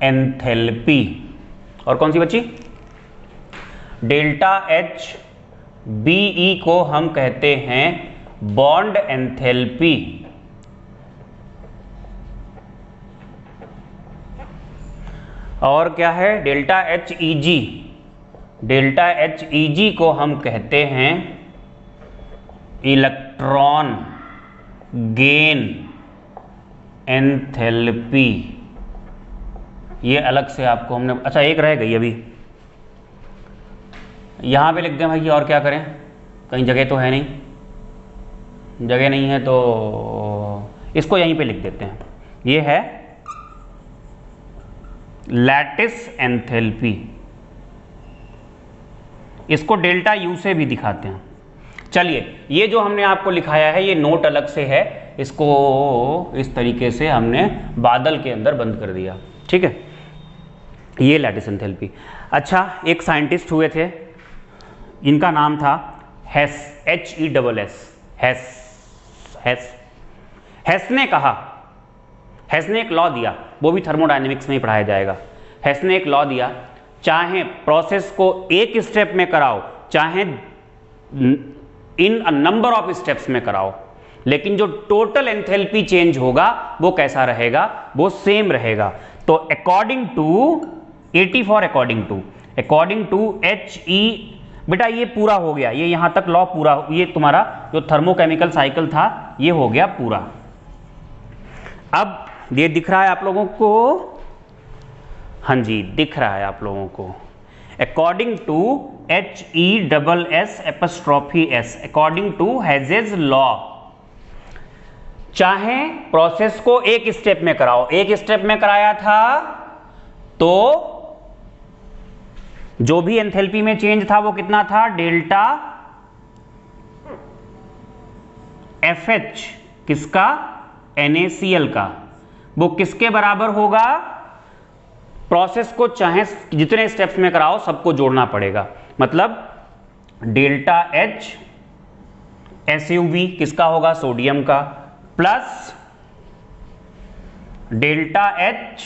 एंथैल्पी। और कौन सी बची? डेल्टा एच बी ई को हम कहते हैं बॉन्ड एंथैल्पी। और क्या है? डेल्टा एच ई जी। डेल्टा एच ई जी को हम कहते हैं इलेक्ट्रॉन गेन एंथैल्पी। ये अलग से आपको हमने, अच्छा एक रह गई अभी, यहां पे लिख दें भाई। और क्या करें? कहीं जगह तो है नहीं, जगह नहीं है तो इसको यहीं पे लिख देते हैं। ये है लैटिस एंथैल्पी। इसको डेल्टा यू से भी दिखाते हैं। चलिए, ये जो हमने आपको लिखाया है ये नोट अलग से है, इसको इस तरीके से हमने बादल के अंदर बंद कर दिया, ठीक है। ये लैटिस एंथैल्पी। अच्छा, एक साइंटिस्ट हुए थे, इनका नाम था हेस, HESS, हेस ने कहा, हेस ने एक लॉ दिया, वो भी थर्मोडायनेमिक्स में ही पढ़ाया जाएगा। हेस ने एक लॉ दिया, चाहे प्रोसेस को एक स्टेप में कराओ, चाहे इन अ नंबर ऑफ स्टेप्स में कराओ, लेकिन जो टोटल एंथैल्पी चेंज होगा वो कैसा रहेगा? वो सेम रहेगा। तो according to 84 according to HE, बेटा ये पूरा हो गया, ये यहां तक लॉ पूरा, ये तुम्हारा जो थर्मोकेमिकल साइकिल था ये हो गया पूरा। अब ये दिख रहा है आप लोगों को? हाँ जी, दिख रहा है आप लोगों को। According to HESS, according to Hess's law, चाहे प्रोसेस को एक स्टेप में कराओ, एक स्टेप में कराया था तो जो भी एंथैल्पी में चेंज था वो कितना था? डेल्टा FH, किसका? NaCl का। वो किसके बराबर होगा? प्रोसेस को चाहे जितने स्टेप्स में कराओ सबको जोड़ना पड़ेगा, मतलब डेल्टा H SuV किसका होगा? सोडियम का, प्लस डेल्टा H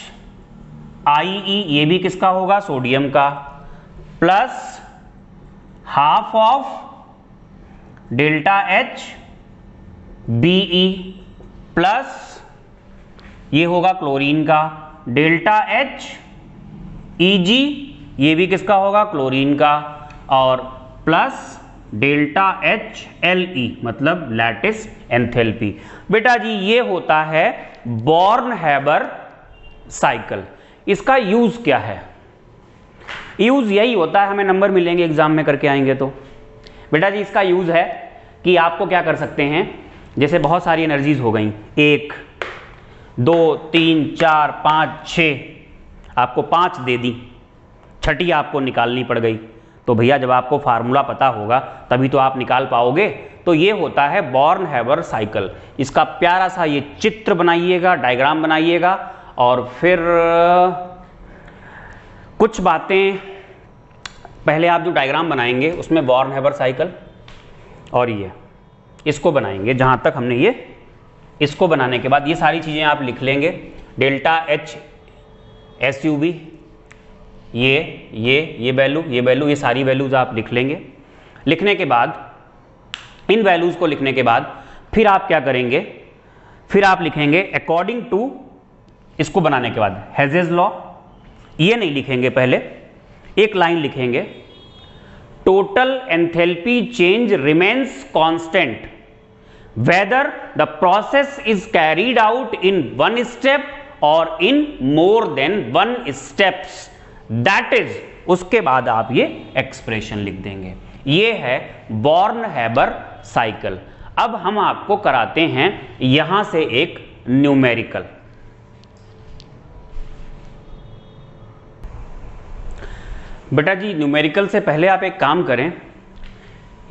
IE, ये भी किसका होगा? सोडियम का, plus half of delta H BE, plus ये होगा क्लोरीन का, डेल्टा H EG, ये भी किसका होगा? क्लोरीन का, और प्लस डेल्टा H LE, मतलब लैटिस एंथैल्पी। बेटा जी ये होता है बॉर्न हैबर साइकिल। इसका यूज क्या है? यूज यही होता है, हमें नंबर मिलेंगे एग्जाम में करके आएंगे तो। बेटा जी इसका यूज है कि आपको क्या कर सकते हैं, जैसे बहुत सारी एनर्जीज हो गई, 1 2 3 4 5 6, आपको 5 दे दी, छठी आपको निकालनी पड़ गई, तो भैया जब आपको फार्मूला पता होगा तभी तो आप निकाल पाओगे। तो ये होता है बॉर्न हैबर साइकिल। इसका प्यारा सा ये चित्र बनाइएगा, डायग्राम बनाइएगा, और फिर कुछ बातें पहले आप जो डायग्राम बनाएंगे उसमें बॉर्न हैबर साइकिल और ये इसको बनाएंगे। जहां तक हमने ये इसको बनाने के बाद ये सारी चीजें आप लिख लेंगे, डेल्टा H SuV, ये वैल्यू, ये सारी वैल्यूज आप लिख लेंगे। लिखने के बाद इन वैल्यूज को लिखने के बाद फिर आप क्या करेंगे? फिर आप लिखेंगे अकॉर्डिंग टू, इसको बनाने के बाद हेजेस लॉ, ये नहीं लिखेंगे, पहले एक लाइन लिखेंगे, total enthalpy change remains constant whether the process is carried out in one step और in more than one steps, that is, उसके बाद आप ये एक्सप्रेशन लिख देंगे। ये है बॉर्न हैबर साइकिल। अब हम आपको कराते हैं यहां से एक न्यूमेरिकल। बेटा जी न्यूमेरिकल से पहले आप एक काम करें,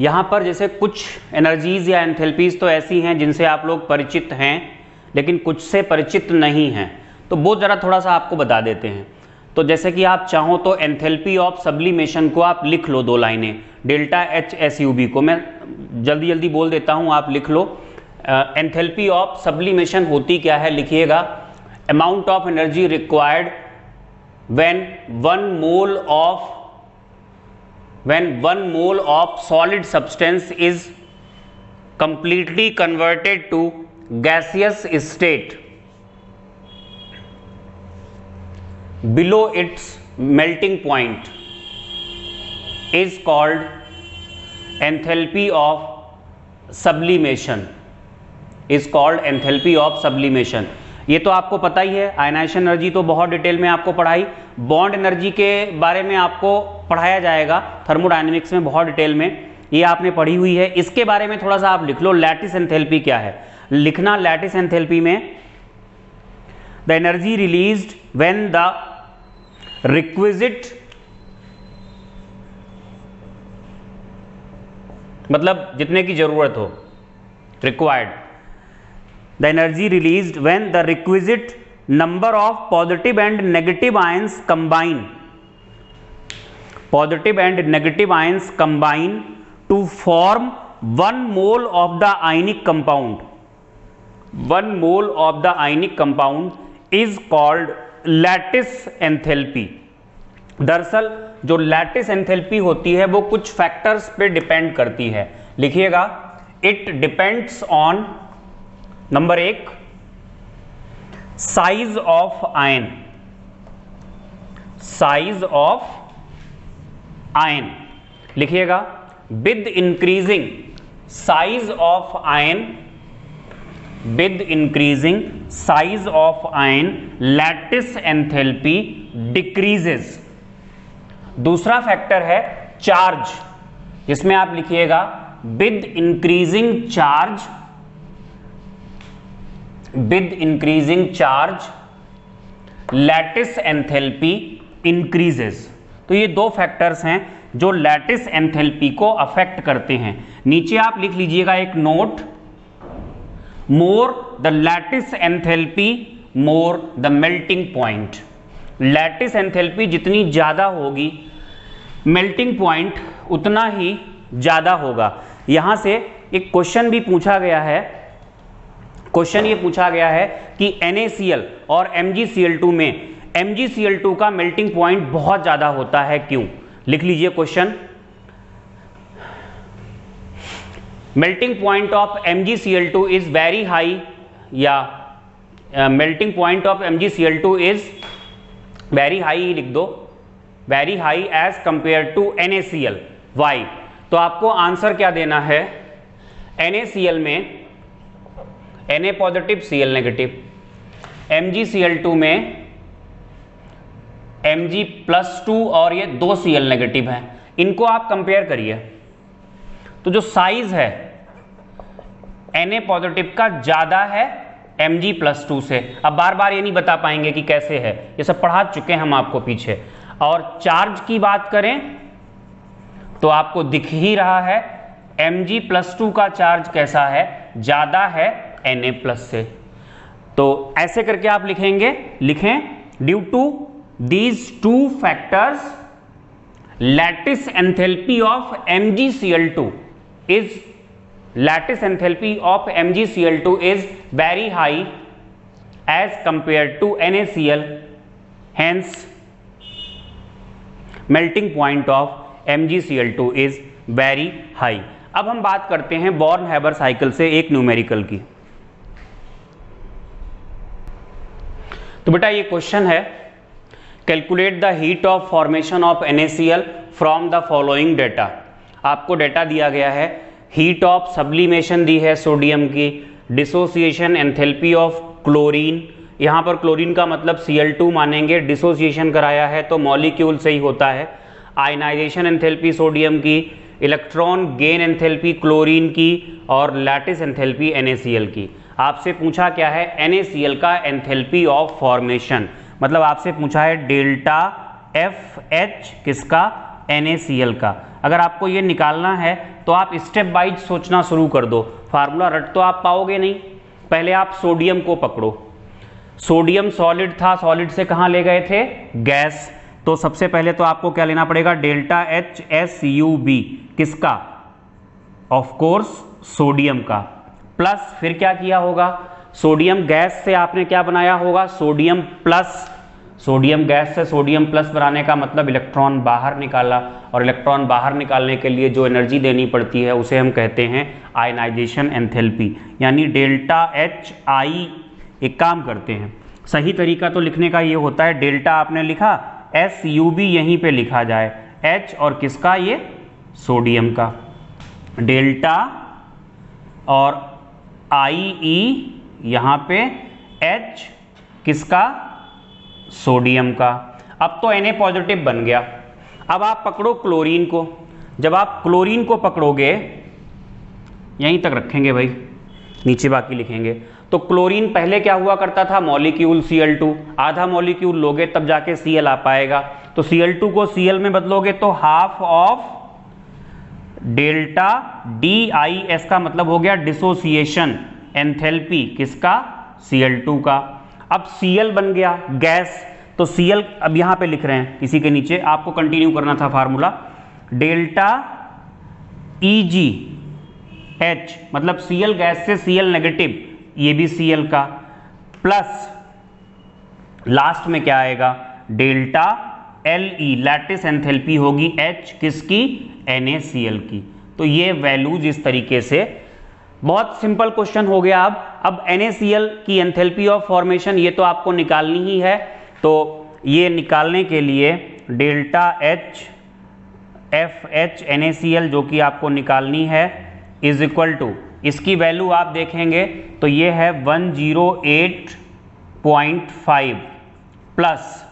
यहां पर जैसे कुछ एनर्जीज या एंथैल्पीज तो ऐसी हैं जिनसे आप लोग परिचित हैं, लेकिन कुछ से परिचित नहीं हैं, तो वो जरा थोड़ा सा आपको बता देते हैं। तो जैसे कि आप चाहो तो एंथैल्पी ऑफ सब्लिमेशन को आप लिख लो 2 लाइनें, delta H S U B को मैं जल्दी जल्दी बोल देता हूं, आप लिख लो। एंथैल्पी ऑफ सब्लिमेशन होती क्या है, लिखिएगा, amount of energy required when 1 mole of solid substance is completely converted to gaseous state below its melting point is called enthalpy of sublimation, is called enthalpy of sublimation। ये तो आपको पता ही है, ionization energy तो बहुत detail में आपको पढ़ाई, बॉन्ड एनर्जी के बारे में आपको पढ़ाया जाएगा थर्मोडायनेमिक्स में बहुत डिटेल में, ये आपने पढ़ी हुई है। इसके बारे में थोड़ा सा आप लिख लो, लैटिस एंथैल्पी क्या है, लिखना लैटिस एंथैल्पी में the energy released when the requisite, मतलब जितने की जरूरत हो, required, the energy released when the requisite number of positive and negative ions combine, positive and negative ions combine to form 1 mole of the ionic compound, 1 mole of the ionic compound is called lattice enthalpy। दरअसल जो lattice enthalpy होती है वो कुछ factors पे depend करती है, लिखिएगा, it depends on, number 1 size of ion, size of ion, लिखिएगा, with increasing size of ion, with increasing size of ion lattice enthalpy decreases. दूसरा फैक्टर है चार्ज, जिसमें आप लिखिएगा with increasing charge, with increasing charge lattice enthalpy increases। तो ये 2 factors हैं जो लैटिस एंथैल्पी को अफेक्ट करते हैं। नीचे आप लिख लीजिएगा एक note, more the lattice enthalpy more the melting point. Lattice enthalpy जितनी ज्यादा होगी मेल्टिंग पॉइंट उतना ही ज्यादा होगा। यहां से एक क्वेश्चन भी पूछा गया है, क्वेश्चन ये पूछा गया है कि NaCl और MgCl2 में MgCl2 का मेल्टिंग पॉइंट बहुत ज्यादा होता है, क्यों? लिख लीजिए question, melting point of MgCl2 is very high, या melting point of MgCl2 is very high, लिख दो, very high as compare to NaCl। Why? तो आपको आंसर क्या देना है, NaCl में Na positive Cl negative, MgCl2 में Mg+2 और ये 2 Cl नेगेटिव है, इनको आप कंपेयर करिए। तो जो साइज है Na पॉजिटिव का ज्यादा है Mg+2 से। अब बार बार ये नहीं बता पाएंगे कि कैसे है, ये सब पढ़ा चुके हैं हम आपको पीछे। और चार्ज की बात करें तो आपको दिख ही रहा है Mg+2 का चार्ज कैसा है, ज्यादा है Na+ से। तो ऐसे करके आप लिखेंगे, लिखें, due to these 2 factors lattice enthalpy of MgCl2 is, lattice enthalpy of MgCl2 is very high as compare to NaCl, hence melting point of MgCl2 is very high. अब हम बात करते हैं बॉर्न-हैबर साइकिल से एक न्यूमेरिकल की। तो बेटा ये क्वेश्चन है, calculate the heat of formation of NaCl from the following data. आपको डेटा दिया गया है, हीट ऑफ सब्लिमेशन दी है सोडियम की, डिसोसिएशन एंथैल्पी ऑफ क्लोरीन, यहाँ पर क्लोरीन का मतलब Cl2 मानेंगे, डिसोसिएशन कराया है तो मॉलिक्यूल से ही होता है, आयनाइजेशन एंथैल्पी सोडियम की, इलेक्ट्रॉन गेन एंथैल्पी क्लोरीन की, और लैटिस एंथैल्पी NaCl की। आपसे पूछा क्या है, NaCl का एंथैल्पी ऑफ फॉर्मेशन, मतलब आपसे पूछा है डेल्टा FH किसका, NaCl का। अगर आपको ये निकालना है तो आप स्टेप वाइज सोचना शुरू कर दो, फार्मूला रट तो आप पाओगे नहीं, पहले आप सोडियम को पकड़ो। सोडियम सॉलिड था, सॉलिड से कहां ले गए थे, गैस। तो सबसे पहले तो आपको क्या लेना पड़ेगा, डेल्टा HSUB, किसका, ऑफ कोर्स सोडियम का, प्लस फिर क्या किया होगा, सोडियम गैस से आपने क्या बनाया होगा, सोडियम प्लस। सोडियम गैस से सोडियम प्लस बनाने का मतलब इलेक्ट्रॉन बाहर निकाला, और इलेक्ट्रॉन बाहर निकालने के लिए जो एनर्जी देनी पड़ती है उसे हम कहते हैं आयनाइजेशन एंथैल्पी, यानी डेल्टा HI। एक काम करते हैं, सही तरीका तो लिखने का ये होता है, डेल्टा आपने लिखा, SUB यहीं पे लिखा जाए, H और किसका, ये सोडियम का, डेल्टा और IE यहां पे, H किसका, सोडियम का। अब तो Na पॉजिटिव बन गया। अब आप पकड़ो क्लोरीन को, जब आप क्लोरीन को पकड़ोगे, यहीं तक रखेंगे भाई, नीचे बाकी लिखेंगे। तो क्लोरीन पहले क्या हुआ करता था, मॉलिक्यूल Cl2, आधा मॉलिक्यूल लोगे तब जाके Cl आ पाएगा। तो Cl2 को Cl में बदलोगे तो हाफ ऑफ डेल्टा DIS का मतलब हो गया डिसोसिएशन एंथैल्पी, किसका, Cl2 का। अब Cl बन गया गैस, तो Cl अब यहां पे लिख रहे हैं इसी के नीचे, आपको कंटिन्यू करना था फार्मूला, डेल्टा EgH मतलब Cl गैस से Cl नेगेटिव, ये भी Cl का, प्लस लास्ट में क्या आएगा, डेल्टा Le लैटिस एंथैल्पी होगी H किसकी, NaCl की। तो ये वैल्यूज इस तरीके से, बहुत सिंपल क्वेश्चन हो गया। अब NaCl की एंथैल्पी ऑफ फॉर्मेशन ये तो आपको निकालनी ही है, तो ये निकालने के लिए डेल्टा HFH NaCl जो कि आपको निकालनी है इज इक्वल टू, इसकी वैल्यू आप देखेंगे तो ये है 108.5 प्लस,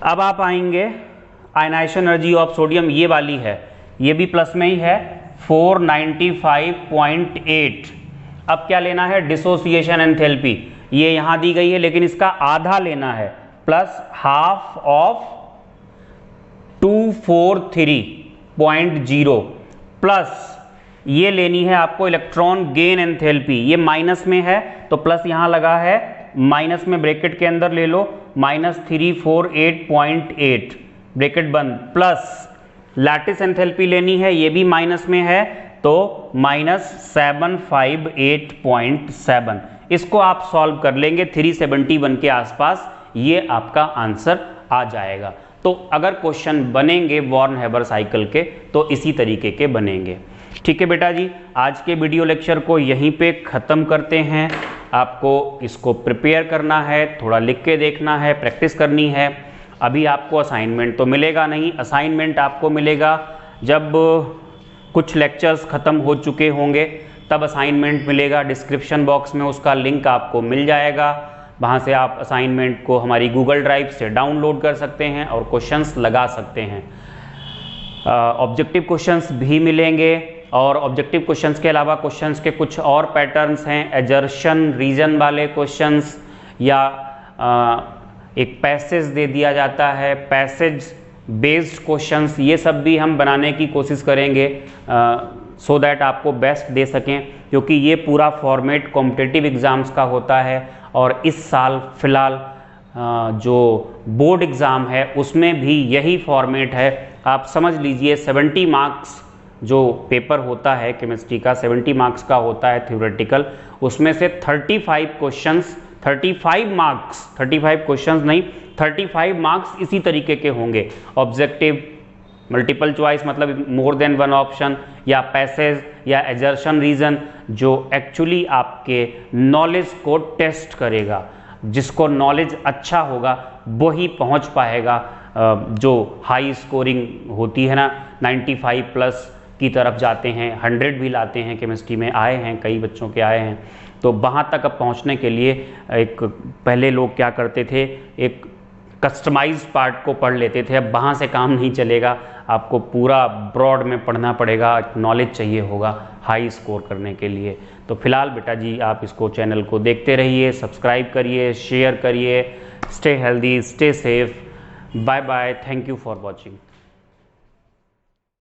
अब आप आएंगे आयनाइजेशन एनर्जी ऑफ सोडियम, ये वाली है, ये भी प्लस में ही है, 495.8। अब क्या लेना है, डिसोसिएशन एंथैल्पी, ये यहां दी गई है लेकिन इसका आधा लेना है, प्लस हाफ ऑफ 243.0, प्लस ये लेनी है आपको इलेक्ट्रॉन गेन एंथैल्पी, ये माइनस में है तो प्लस यहां लगा है, माइनस में ब्रैकेट के अंदर ले लो, -348.8 ब्रैकेट बंद, प्लस लैटिस एंथैल्पी लेनी है, ये भी माइनस में है तो -758.7। इसको आप सॉल्व कर लेंगे 371 के आसपास, ये आपका आंसर आ जाएगा। तो अगर क्वेश्चन बनेंगे वॉर्न हेबर साइकिल के तो इसी तरीके के बनेंगे। ठीक है बेटा जी, आज के वीडियो लेक्चर को यहीं पे ख़त्म करते हैं। आपको इसको प्रिपेयर करना है, थोड़ा लिख के देखना है, प्रैक्टिस करनी है। अभी आपको असाइनमेंट तो मिलेगा नहीं, असाइनमेंट आपको मिलेगा जब कुछ लेक्चर्स ख़त्म हो चुके होंगे, तब असाइनमेंट मिलेगा। डिस्क्रिप्शन बॉक्स में उसका लिंक आपको मिल जाएगा, वहाँ से आप असाइनमेंट को हमारी गूगल ड्राइव से डाउनलोड कर सकते हैं और क्वेश्चंस लगा सकते हैं। ऑब्जेक्टिव क्वेश्चंस भी मिलेंगे, और ऑब्जेक्टिव क्वेश्चंस के अलावा क्वेश्चंस के कुछ और पैटर्न्स हैं, एजर्शन रीजन वाले क्वेश्चंस, या एक पैसेज दे दिया जाता है, पैसेज बेस्ड क्वेश्चंस, ये सब भी हम बनाने की कोशिश करेंगे सो दैट आपको बेस्ट दे सकें, क्योंकि ये पूरा फॉर्मेट कॉम्पिटिटिव एग्ज़ाम्स का होता है। और इस साल फ़िलहाल जो बोर्ड एग्ज़ाम है उसमें भी यही फॉर्मेट है। आप समझ लीजिए 70 मार्क्स जो पेपर होता है केमिस्ट्री का, 70 मार्क्स का होता है थ्योरेटिकल, उसमें से 35 क्वेश्चंस, 35 मार्क्स, 35 क्वेश्चंस नहीं, 35 मार्क्स इसी तरीके के होंगे। ऑब्जेक्टिव, मल्टीपल चॉइस मतलब मोर देन वन ऑप्शन, या पैसेज, या एजर्शन रीजन, जो एक्चुअली आपके नॉलेज को टेस्ट करेगा। जिसको नॉलेज अच्छा होगा वही पहुंच पाएगा, जो हाई स्कोरिंग होती है ना, 95 प्लस की तरफ जाते हैं, 100 भी लाते हैं, केमिस्ट्री में आए हैं, कई बच्चों के आए हैं। तो वहाँ तक अब पहुँचने के लिए एक, पहले लोग क्या करते थे, एक कस्टमाइज पार्ट को पढ़ लेते थे, अब वहाँ से काम नहीं चलेगा, आपको पूरा ब्रॉड में पढ़ना पड़ेगा, नॉलेज चाहिए होगा हाई स्कोर करने के लिए। तो फिलहाल बेटा जी आप इसको, चैनल को देखते रहिए, सब्सक्राइब करिए, शेयर करिए। Stay healthy, stay safe, bye bye, thank you for watching.